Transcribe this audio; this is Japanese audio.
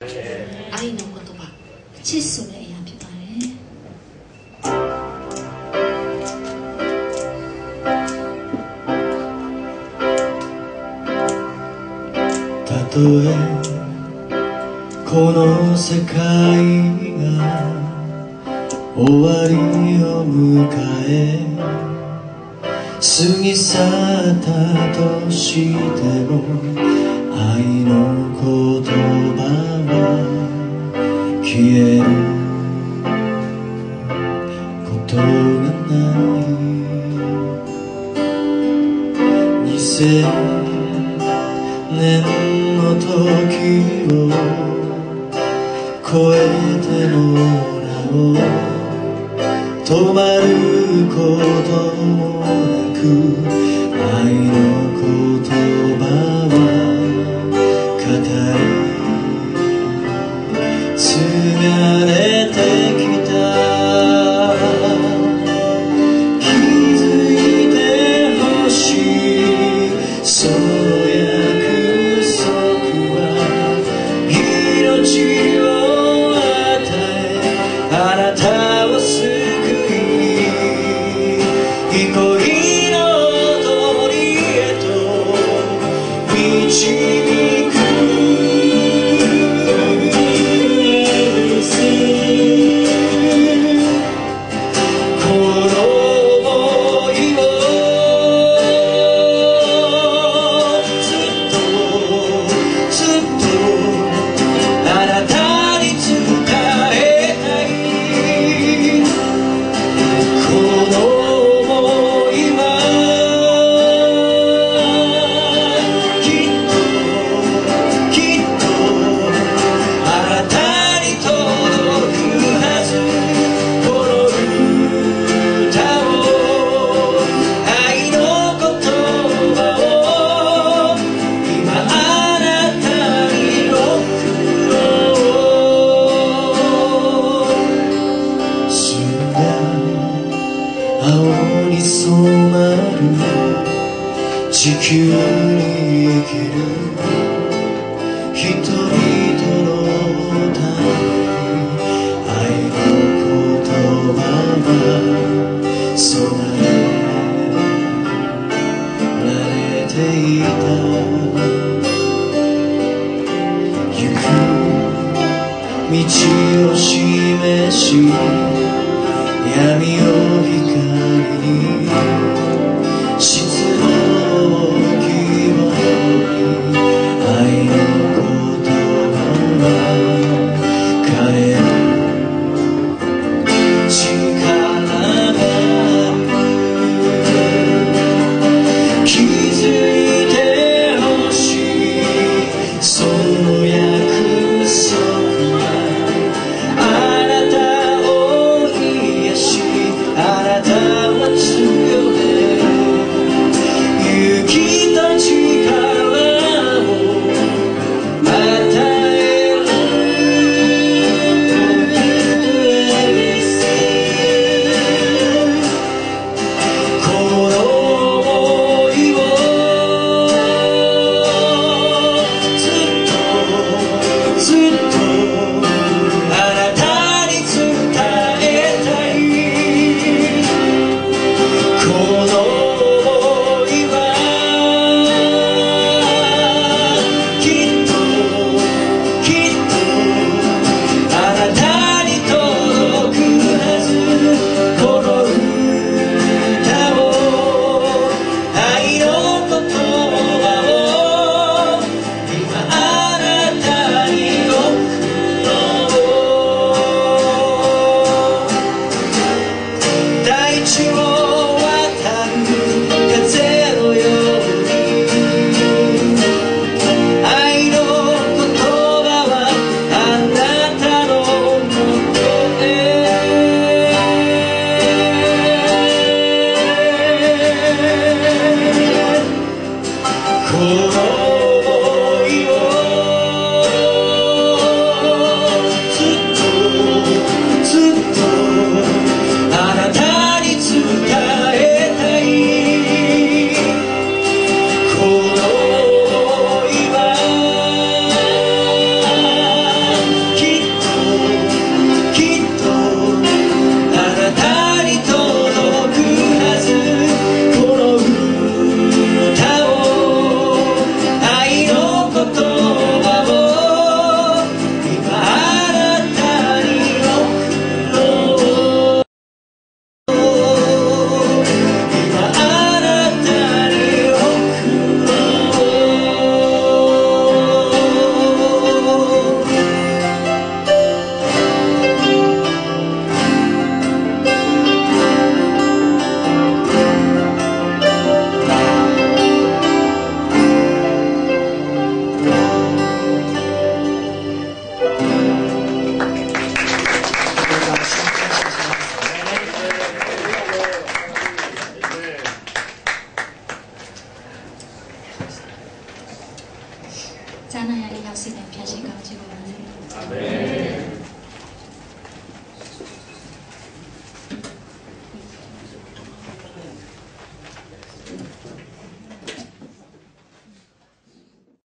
愛の言葉질서를 해야 필요해.たとえこの世界が終わりを迎え過ぎ去ったとしても愛の言葉は消えることがない2000年の時を超えてもなお止まることもなく愛の言葉は語り継がれてきた気づいてほしいその約束は命を与えあなたを救い憩いの通りへと導く青に染まる地球に生きる人々のため愛の言葉は備えられていた行く道を示し闇を光に失望を希望に愛の言葉は変える力がある気づいてほしいその約束はあなたを癒し